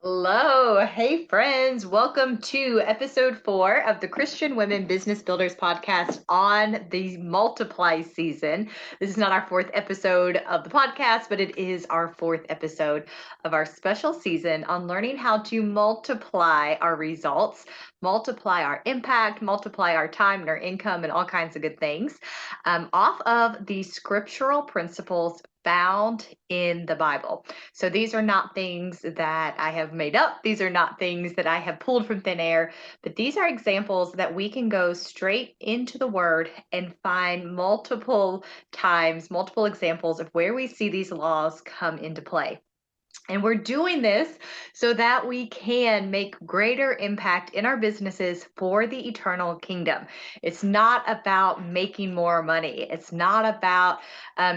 Hello. Hey, friends. Welcome to episode 4 of the Christian Women Business Builders podcast on the Multiply season. This is not our fourth episode of the podcast, but it is our fourth episode of our special season on learning how to multiply our results, multiply our impact, multiply our time and our income, and all kinds of good things off of the scriptural principles found in the Bible. So these are not things that I have made up. These are not things that I have pulled from thin air, but these are examples that we can go straight into the Word and find multiple times, multiple examples of where we see these laws come into play. And we're doing this so that we can make greater impact in our businesses for the eternal kingdom. It's not about making more money. It's not about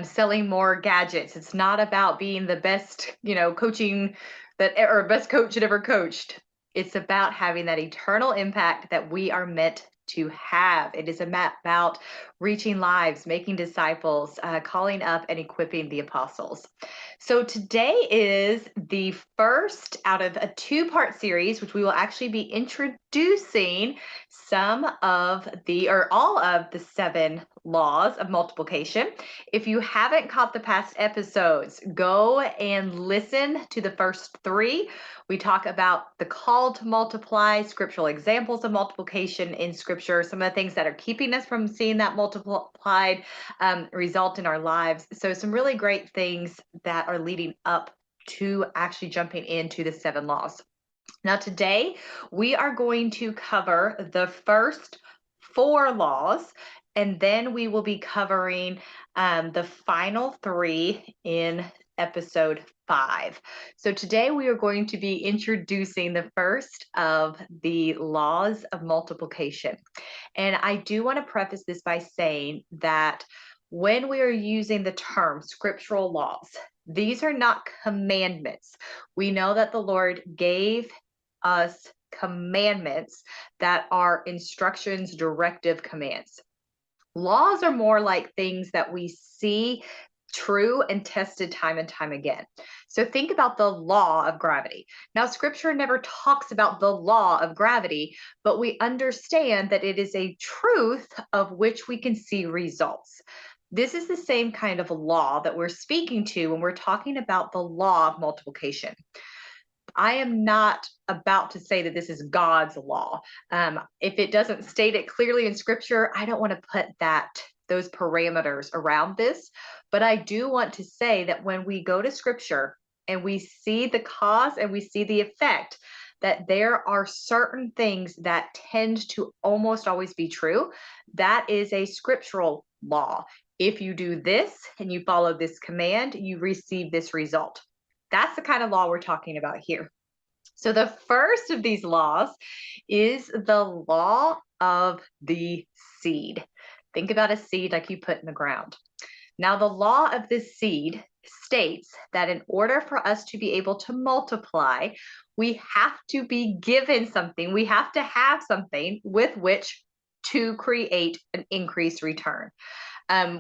selling more gadgets. It's not about being the best, coaching or best coach that ever coached. It's about having that eternal impact that we are meant to have. It is about reaching lives, making disciples, calling up and equipping the apostles. So today is the first out of a two-part series, which we will actually be introducing all of the 7 laws of multiplication. If you haven't caught the past episodes, go and listen to the first 3. We talk about the call to multiply, scriptural examples of multiplication in scripture, some of the things that are keeping us from seeing that multiplied result in our lives. So some really great things that are leading up to actually jumping into the 7 laws. Now, today we are going to cover the first 4 laws, and then we will be covering the final 3 in episode 5. So today we are going to be introducing the first of the laws of multiplication. And I do want to preface this by saying that when we are using the term scriptural laws, these are not commandments. We know that the Lord gave us commandments that are instructions, directive commands. Laws are more like things that we see true and tested time and time again. So think about the law of gravity. Now, scripture never talks about the law of gravity, but we understand that it is a truth of which we can see results. This is the same kind of law that we're speaking to when we're talking about the law of multiplication. I am not about to say that this is God's law. If it doesn't state it clearly in scripture, I don't want to put those parameters around this. But I do want to say that when we go to scripture and we see the cause and we see the effect, that there are certain things that tend to almost always be true. That is a scriptural law. If you do this and you follow this command, you receive this result. That's the kind of law we're talking about here. So the first of these laws is the law of the seed. Think about a seed like you put in the ground. Now, the law of the seed states that in order for us to be able to multiply, we have to be given something. We have to have something with which to create an increased return.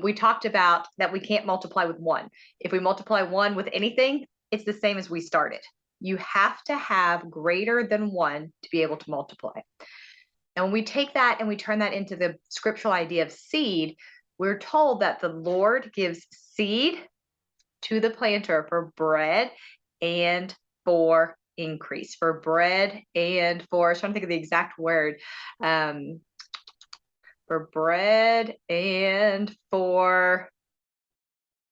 We talked about that we can't multiply with 1. If we multiply 1 with anything, it's the same as we started. You have to have greater than 1 to be able to multiply. And when we take that and we turn that into the scriptural idea of seed, we're told that the Lord gives seed to the planter for bread and for increase, for bread and for, I'm trying to think of the exact word, for bread and for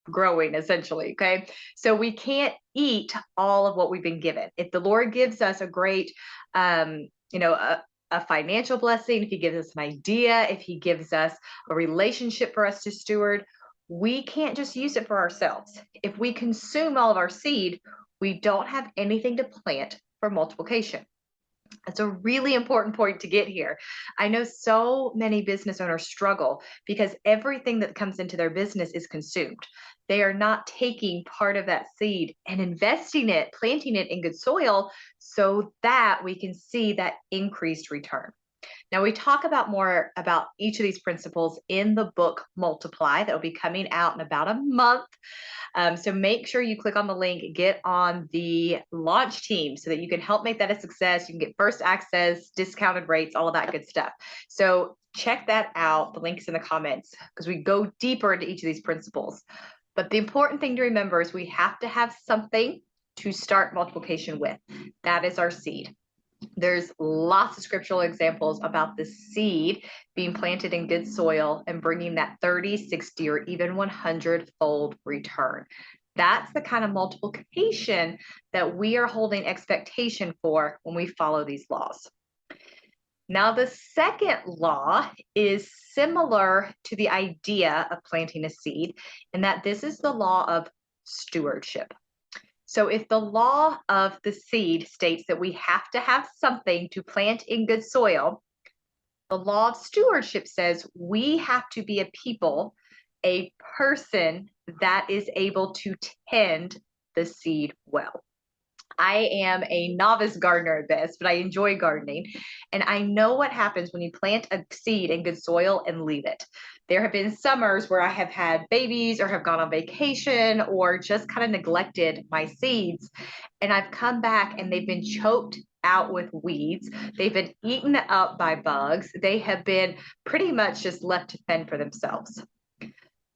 growing, essentially. Okay. So we can't eat all of what we've been given. If the Lord gives us a great, a financial blessing, if he gives us an idea, if he gives us a relationship for us to steward, we can't just use it for ourselves. If we consume all of our seed, we don't have anything to plant for multiplication. That's a really important point to get here. I know so many business owners struggle because everything that comes into their business is consumed. They are not taking part of that seed and investing it, planting it in good soil so that we can see that increased return. Now, we talk about more about each of these principles in the book Multiply that will be coming out in about a month. So make sure you click on the link, get on the launch team so that you can help make that a success. You can get first access, discounted rates, all of that good stuff. So check that out. The link's in the comments because we go deeper into each of these principles. But the important thing to remember is we have to have something to start multiplication with. That is our seed. There's lots of scriptural examples about the seed being planted in good soil and bringing that 30, 60, or even 100-fold return. That's the kind of multiplication that we are holding expectation for when we follow these laws. Now, the second law is similar to the idea of planting a seed, in that this is the law of stewardship. So if the law of the seed states that we have to have something to plant in good soil, the law of stewardship says we have to be a people, a person that is able to tend the seed well. I am a novice gardener at best, but I enjoy gardening. And I know what happens when you plant a seed in good soil and leave it. There have been summers where I have had babies or have gone on vacation or just kind of neglected my seeds. And I've come back and they've been choked out with weeds. They've been eaten up by bugs. They have been pretty much just left to fend for themselves.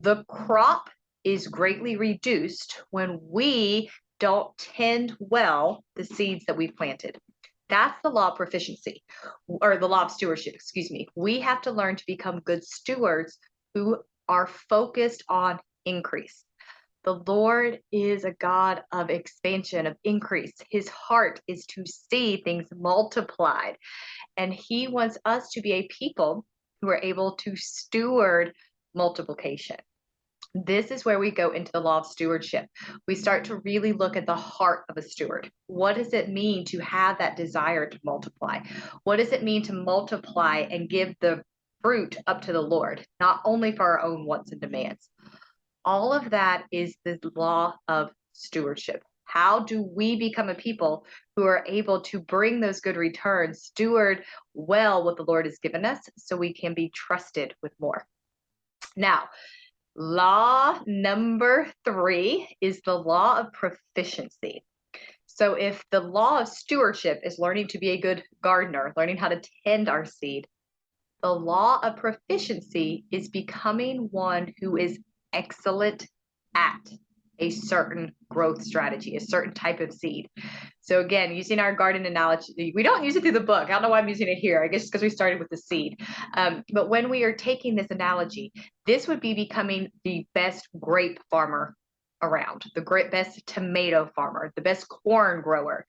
The crop is greatly reduced when we don't tend well the seeds that we've planted. That's the law of proficiency, or the law of stewardship, excuse me. We have to learn to become good stewards who are focused on increase. The Lord is a God of expansion, of increase. His heart is to see things multiplied. And he wants us to be a people who are able to steward multiplication. This is where we go into the law of stewardship. We start to really look at the heart of a steward. What does it mean to have that desire to multiply? What does it mean to multiply and give the fruit up to the Lord, not only for our own wants and demands? All of that is the law of stewardship. How do we become a people who are able to bring those good returns, steward well what the Lord has given us so we can be trusted with more? Now, law number 3 is the law of proficiency. So if the law of stewardship is learning to be a good gardener, learning how to tend our seed, the law of proficiency is becoming one who is excellent at a certain growth strategy, a certain type of seed. So again, using our garden analogy, we don't use it through the book. I don't know why I'm using it here. I guess because we started with the seed. But when we are taking this analogy, this would be becoming the best grape farmer around, the best tomato farmer, the best corn grower.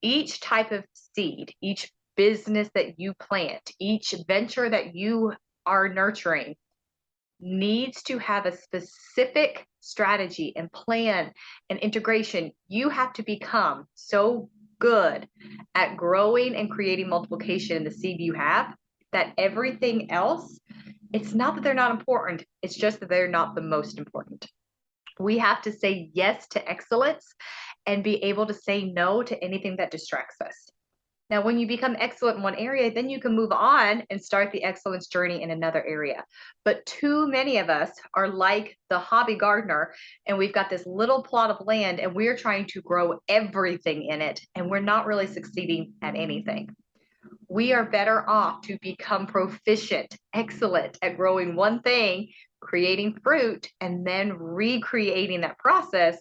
Each type of seed, each business that you plant, each venture that you are nurturing needs to have a specific strategy and plan and integration. You have to become so good at growing and creating multiplication in the seed you have that everything else, it's not that they're not important, it's just that they're not the most important. We have to say yes to excellence and be able to say no to anything that distracts us. Now, when you become excellent in one area, then you can move on and start the excellence journey in another area. But too many of us are like the hobby gardener, and we've got this little plot of land, and we're trying to grow everything in it, and we're not really succeeding at anything. We are better off to become proficient, excellent at growing one thing, creating fruit, and then recreating that process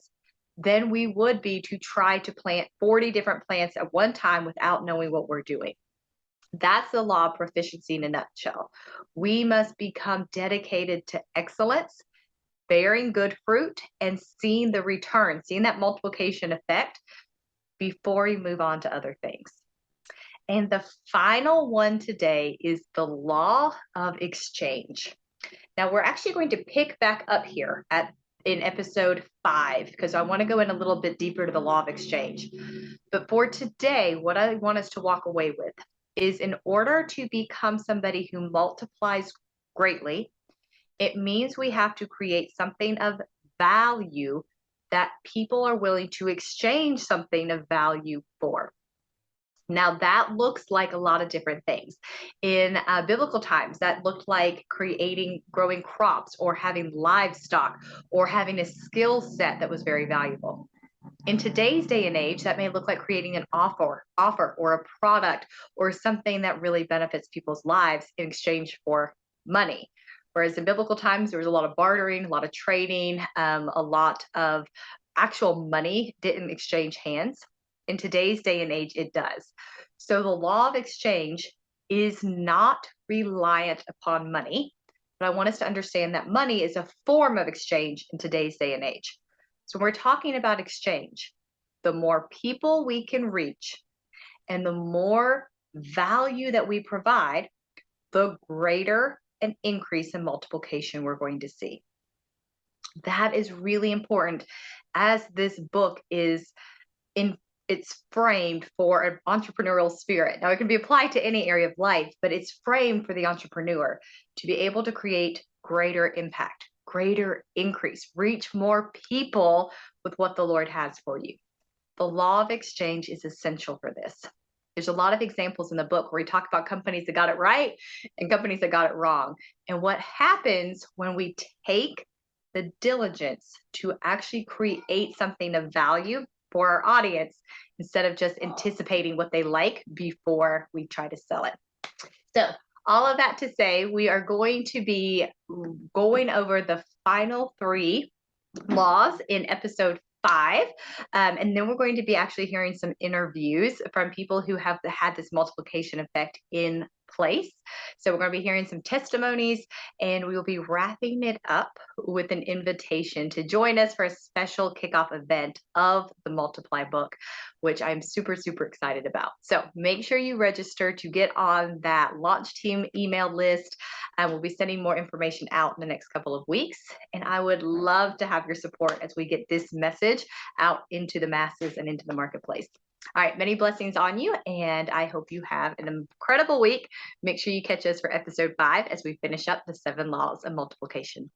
than we would be to try to plant 40 different plants at one time without knowing what we're doing. That's the law of proficiency in a nutshell. We must become dedicated to excellence, bearing good fruit, and seeing the return, seeing that multiplication effect before we move on to other things. And the final one today is the law of exchange. Now, we're actually going to pick back up here in episode 5, because I want to go in a little bit deeper to the law of exchange. But for today, what I want us to walk away with is, in order to become somebody who multiplies greatly, it means we have to create something of value that people are willing to exchange something of value for. Now, that looks like a lot of different things. In biblical times, that looked like growing crops, or having livestock, or having a skill set that was very valuable. In today's day and age, that may look like creating an offer or a product, or something that really benefits people's lives in exchange for money. Whereas in biblical times, there was a lot of bartering, a lot of trading, a lot of actual money didn't exchange hands. In today's day and age, it does. So the law of exchange is not reliant upon money, but I want us to understand that money is a form of exchange in today's day and age. So when we're talking about exchange, the more people we can reach and the more value that we provide, the greater an increase in multiplication we're going to see. That is really important, as this book is it's framed for an entrepreneurial spirit. Now, it can be applied to any area of life, but it's framed for the entrepreneur to be able to create greater impact, greater increase, reach more people with what the Lord has for you. The law of exchange is essential for this. There's a lot of examples in the book where we talk about companies that got it right and companies that got it wrong. And what happens when we take the diligence to actually create something of value for our audience, instead of just anticipating what they like before we try to sell it. So all of that to say, we are going to be going over the final 3 laws in episode 5. And then we're going to be actually hearing some interviews from people who have had this multiplication effect in place. So we're going to be hearing some testimonies, and we will be wrapping it up with an invitation to join us for a special kickoff event of the Multiply book, which I'm super, super excited about. So make sure you register to get on that launch team email list. And we'll be sending more information out in the next couple of weeks. And I would love to have your support as we get this message out into the masses and into the marketplace. All right, many blessings on you, and I hope you have an incredible week. Make sure you catch us for episode 5 as we finish up the 7 laws of multiplication.